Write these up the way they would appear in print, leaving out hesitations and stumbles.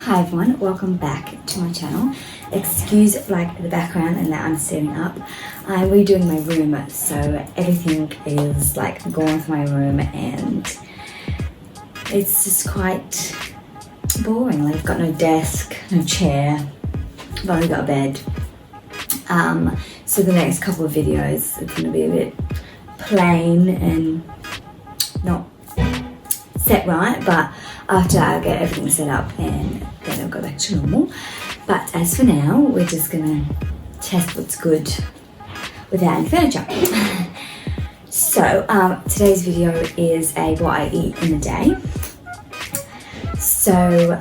Hi everyone, welcome back to my channel. Excuse like the background and that I'm standing up. I'm redoing my room, so everything is like gone from my room and it's just quite boring. Like I've got no desk, no chair, I've only got a bed. So the next couple of videos it's going to be a bit plain and not set right, but after I get everything set up and then I'll go back to normal. But as for now, we're just gonna test what's good without any furniture. So today's video is what I eat in a day. So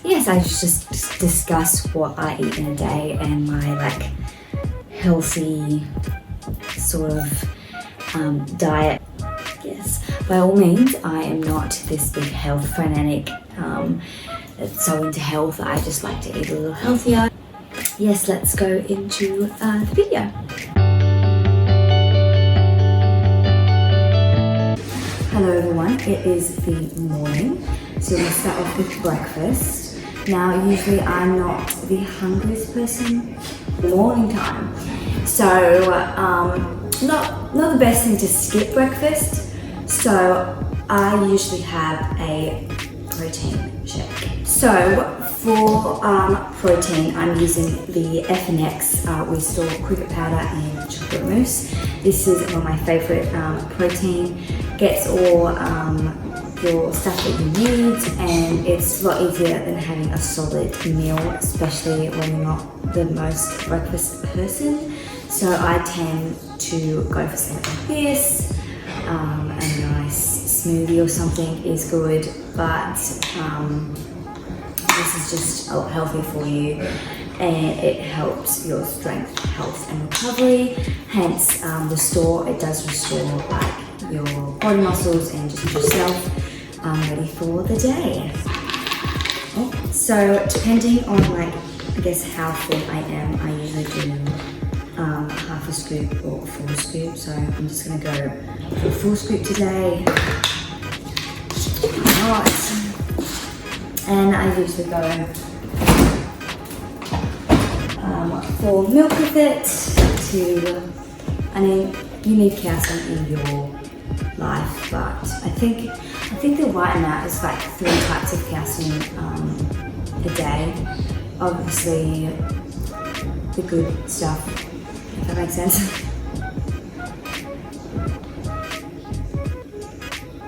yes, I just discuss what I eat in a day and my like healthy sort of diet. Yes, by all means, I am not this big health fanatic that's so into health. I just like to eat a little healthier. Yes, let's go into the video. Hello everyone, it is the morning. So we'll start off with breakfast. Now, usually I'm not the hungriest person in the morning time. So, not the best thing to skip breakfast. So I usually have a protein shake. So for protein, I'm using the FNX Restore cricket powder and chocolate mousse. This is one of my favorite protein. Gets all your stuff that you need, and it's a lot easier than having a solid meal, especially when you're not the most breakfast person. So I tend to go for something like this. A nice smoothie or something is good, but this is just a lot healthier for you and it helps your strength, health and recovery. Hence it does restore like your body muscles and just yourself ready for the day. So depending on like I guess how full I am, I usually do half a scoop or a full scoop. So I'm just going to go for a full scoop today. And I usually go for milk with it. I mean, you need calcium in your life, but I think the right amount is like 3 types of calcium a day. Obviously, the good stuff. If that makes sense.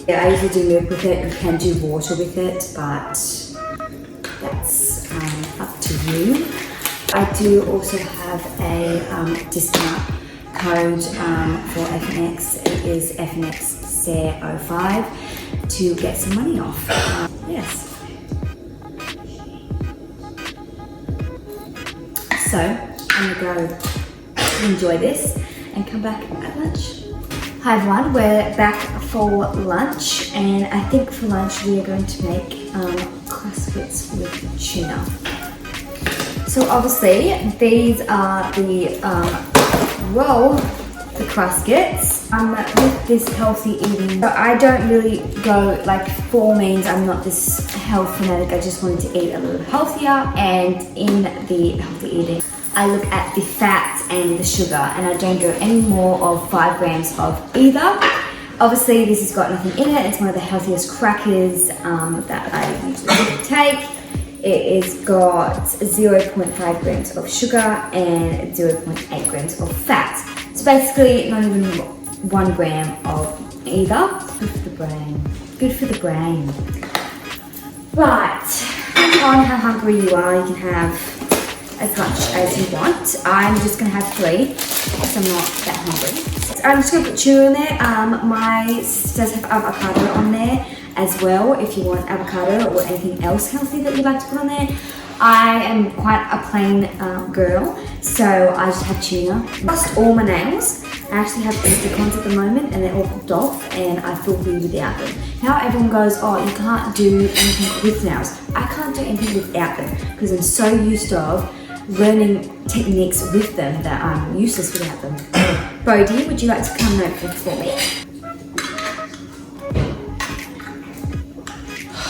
Yeah, I usually do milk with it. You can do water with it, but that's up to you. I do also have a discount code for FNX. It is FNX05 to get some money off. Yes. So I'm gonna go enjoy this and come back at lunch. Hi everyone, we're back for lunch, and I think for lunch we are going to make crossfits with tuna. So obviously these are the the crossfits with this healthy eating. So I don't really go like full means. I'm not this health fanatic. I just wanted to eat a little healthier, and in the healthy eating I look at the fats and the sugar, and I don't go any more of 5 grams of either. Obviously this has got nothing in it. It's one of the healthiest crackers that I usually take. It has got 0.5 grams of sugar and 0.8 grams of fat. So basically not even 1 gram of either. Good for the brain. Good for the brain. Right, on how hungry you are, you can have as much as you want. I'm just gonna have 3 because I'm not that hungry. So I'm just gonna put tuna in there. My sister does have avocado on there as well if you want avocado or anything else healthy that you'd like to put on there. I am quite a plain girl, so I just have tuna. I lost all my nails. I actually have stick-ons at the moment and they're all popped off and I feel weird without them. Now everyone goes, oh, you can't do anything with nails. I can't do anything without them because I'm so used to learning techniques with them that I'm useless without them. Bodhi, would you like to come over for me?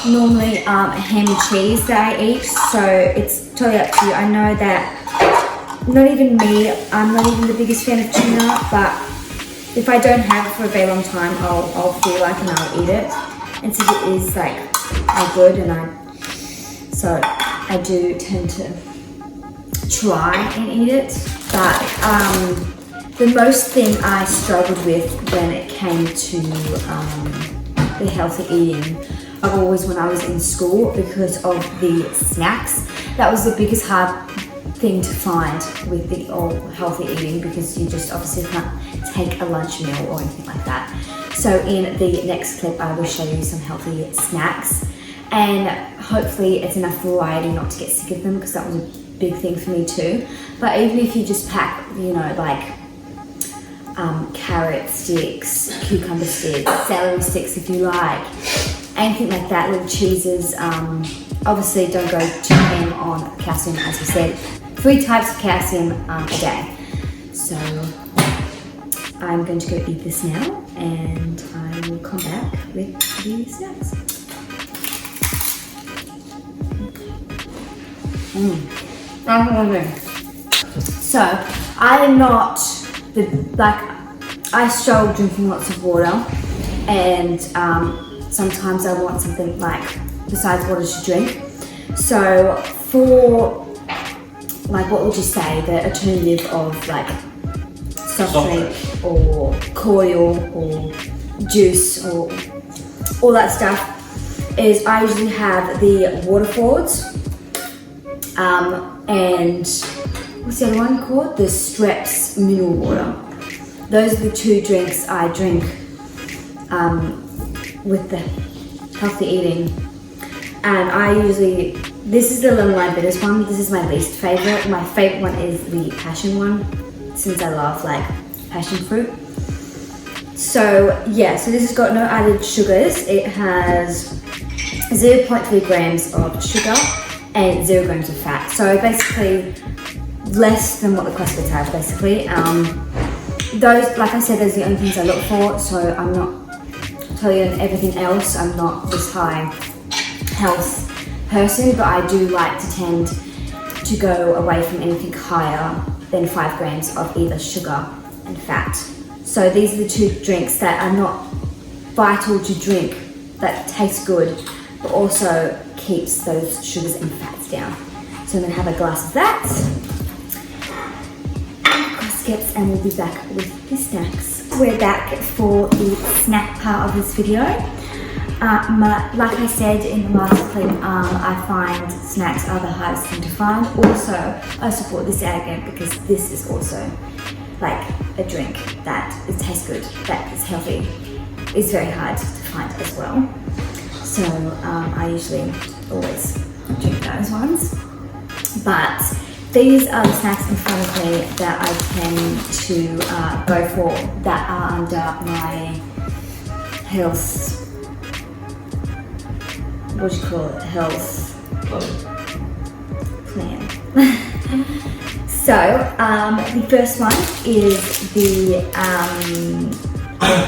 normally ham and cheese that I eat, so it's totally up to you. I know that not even me, I'm not even the biggest fan of tuna, but if I don't have it for a very long time, I'll feel like and I'll eat it. And since it is like good, so I do tend to try and eat it. But the most thing I struggled with when it came to the healthy eating, always when I was in school, because of the snacks. That was the biggest hard thing to find with the all healthy eating, because you just obviously can't take a lunch meal or anything like that. So in the next clip, I will show you some healthy snacks, and hopefully it's enough variety not to get sick of them, because that was a big thing for me too. But even if you just pack, you know, like carrot sticks, cucumber sticks, celery sticks if you like, anything like that, little cheeses. Obviously don't go too ham on calcium, as we said. 3 types of calcium a day. So I'm going to go eat this now, and I will come back with the snacks. That's amazing. So I'm not I struggle drinking lots of water, and sometimes I want something like besides water to drink. So for like, what would you say the alternative of like soft drink or coil or juice or all that stuff is, I usually have the Waterfords and what's the other one called? The Streps mineral water. Those are the 2 drinks I drink with the healthy eating. And I usually, this is the lemon lime bitters one. This is my least favorite. My favorite one is the passion one, since I love like passion fruit. So yeah, so this has got no added sugars. It has 0.3 grams of sugar and 0 grams of fat. So basically less than what the CrossFits have basically. Those, like I said, those are the only things I look for. So I'm not telling you everything else. I'm not this high health person, but I do like to tend to go away from anything higher than 5 grams of either sugar and fat. So these are the 2 drinks that are not vital to drink, that taste good, but also keeps those sugars and fats down. So I'm gonna have a glass of that, crosscuts, and we'll be back with the snacks. We're back for the snack part of this video. Like I said in the last clip, I find snacks are the hardest thing to find. Also, I support this ad again because this is also like a drink that it tastes good, that is healthy. It's very hard to find as well. So I usually always drink those ones. But these are the snacks in front of me that I tend to go for, that are under my health, what do you call it, health plan. So the first one is the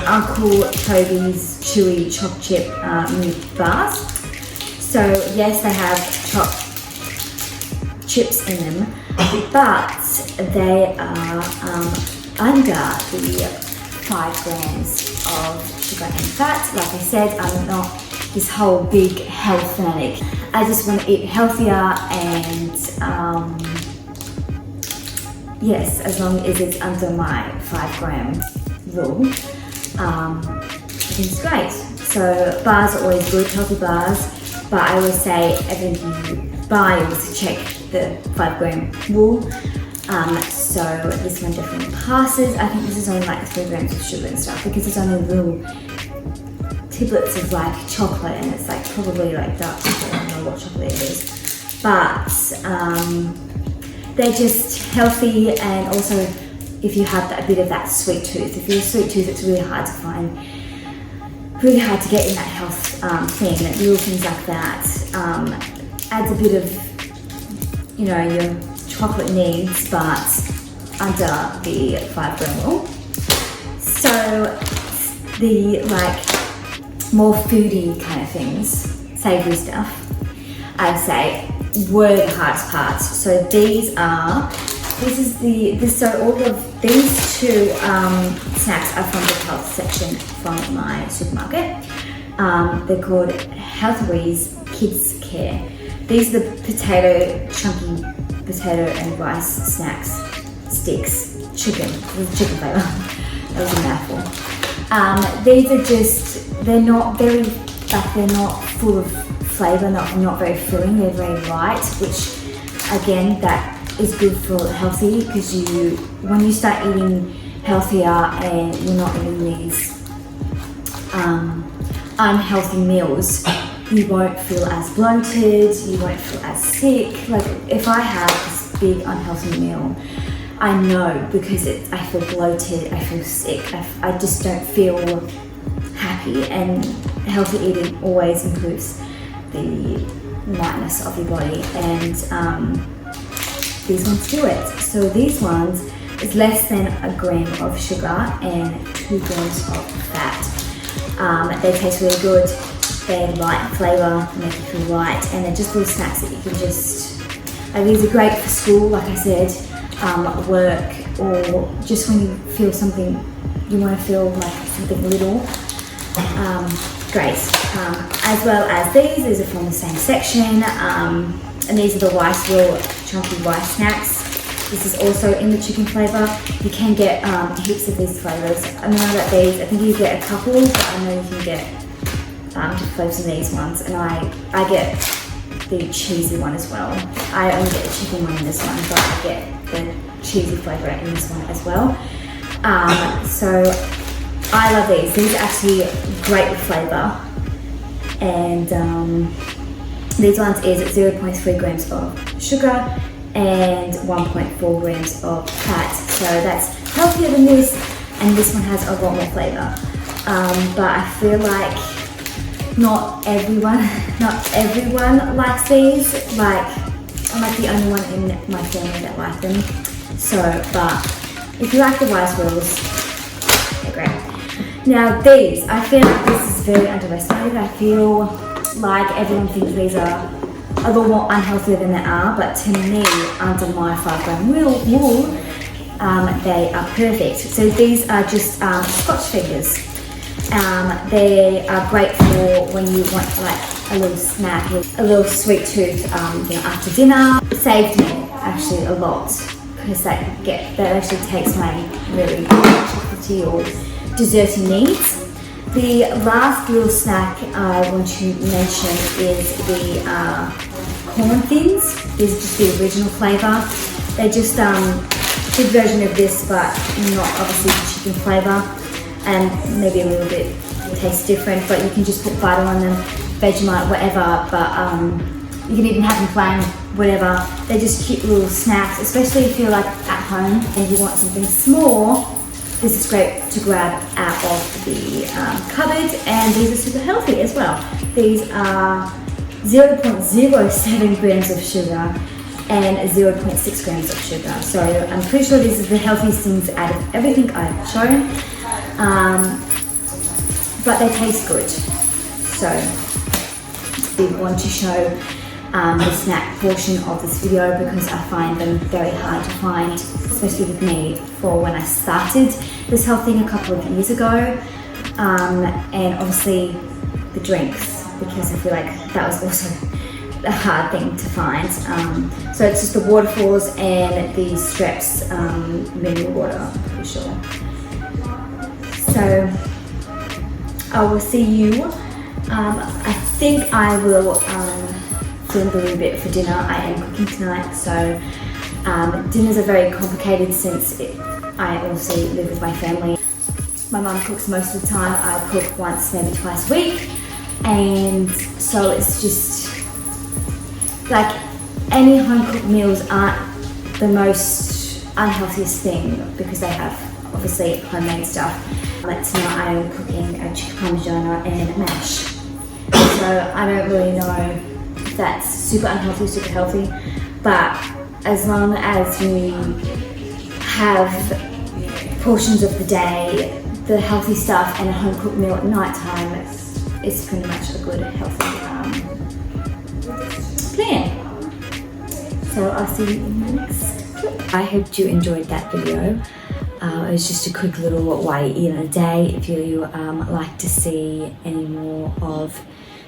Uncle Toby's Chewy Choc Chip mini bars. So yes, they have chopped chips in them, but they are under the 5 grams of sugar and fat. Like I said, I'm not this whole big health fanatic. I just want to eat healthier, and yes, as long as it's under my 5 gram rule, I think it's great. So bars are always good, healthy bars, but I always say everything you buy is to check the 5 gram rule. So this one definitely passes. I think this is only like 3 grams of sugar and stuff, because it's only little tablets of like chocolate, and it's like probably like dark chocolate. I don't know what chocolate it is, but they're just healthy. And also, if you have a bit of that sweet tooth, if you're a sweet tooth, it's really hard to find, really hard to get in that health thing. And little things like that adds a bit of, you know, your chocolate needs, but under the 5 gram rule. So the like more foodie kind of things, savoury stuff, I'd say, were the hardest parts. So all of these two snacks are from the health section from my supermarket. They're called Healthy's Kids Care. These are the chunky potato and rice snacks, sticks, chicken flavour. That was a mouthful. These are just, they're not full of flavour, not very filling, they're very light, which again, that is good for healthy, because when you start eating healthier and you're not eating these unhealthy meals, you won't feel as bloated, you won't feel as sick. Like if I have this big unhealthy meal, I know, because I feel bloated, I feel sick, I just don't feel happy, and healthy eating always improves the lightness of your body, and these ones do it. So these ones is less than a gram of sugar and 2 grams of fat. They taste really good, they're light in flavour, make you feel light, and they're just little snacks that you can just, these are great for school, like I said, work, or just when you feel something, you want to feel like something little. Great. As well as these are from the same section, and these are the real chunky rice snacks. This is also in the chicken flavour. You can get heaps of these flavours. I know that these, I think you get a couple, but I know you can get different flavours in these ones, and I get the cheesy one as well. I only get the chicken one in this one, but I get the cheesy flavour in this one as well. So I love these. These are actually great with flavour, and these ones is 0.3 grams of sugar and 1.4 grams of fat. So that's healthier than this, and this one has a lot more flavour. But I feel like not everyone likes these. Like, I'm like the only one in my family that like them. So, but if you like the rice rolls, they're great. Now these, I feel like this is very underestimated. I feel like everyone thinks these are a little more unhealthier than they are, but to me, under my 5 gram rule, they are perfect. So these are just Scotch fingers. They are great for when you want like a little snack, a little sweet tooth after dinner. It saved me actually a lot, because that actually takes my really chocolatey or desserty needs. The last little snack I want to mention is the corn thins. These are just the original flavour. They're just good version of this, but not obviously the chicken flavour, and maybe a little bit tastes different, but you can just put butter on them, Vegemite, whatever, but you can even have them plain, whatever. They're just cute little snacks, especially if you're like at home and you want something small. This is great to grab out of the cupboard, and these are super healthy as well. These are 0.07 grams of sugar and 0.6 grams of sugar. So I'm pretty sure these are the healthiest things out of everything I've shown. But they taste good. So we want to show the snack portion of this video, because I find them very hard to find, especially with me, for when I started this health thing a couple of years ago. And obviously the drinks, because I feel like that was also a hard thing to find. So it's just the waterfalls and the Streps mineral water, I'm pretty sure. So I will see you. I think I will film a little bit for dinner. I am cooking tonight, so dinners are very complicated since I also live with my family. My mum cooks most of the time. I cook once, maybe twice a week, and so it's just like any home cooked meals aren't the most unhealthiest thing, because they have obviously homemade stuff. Like tonight I am cooking a chicken parmigiana and mash. So I don't really know if that's super unhealthy, super healthy, but as long as you have portions of the day, the healthy stuff, and a home cooked meal at night time, it's pretty much a good healthy plan. So I'll see you in the next clip. I hope you enjoyed that video. It was just a quick little why you eat in a day. If you like to see any more of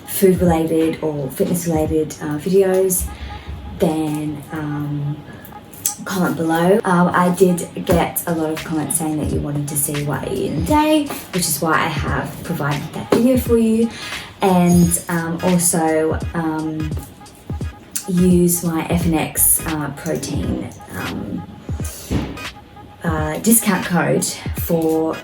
food related or fitness related videos, then comment below. I did get a lot of comments saying that you wanted to see what I eat in a day, which is why I have provided that video for you. And also use my FNX protein discount code for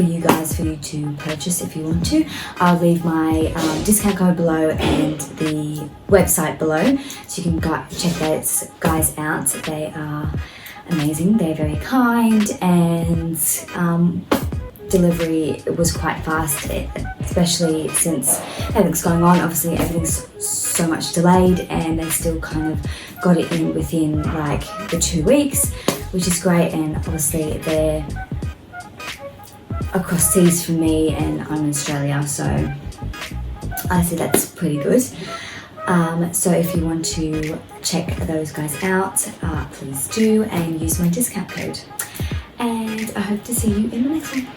you guys, for you to purchase if you want to. I'll leave my discount code below and the website below, so you can check those guys out. They are amazing, they're very kind, and delivery was quite fast, especially since everything's going on. Obviously everything's so much delayed, and they still kind of got it in within like the 2 weeks, which is great. And obviously they're across seas from me, and I'm in Australia, so I see that's pretty good. So if you want to check those guys out, please do, and use my discount code. And I hope to see you in the next one.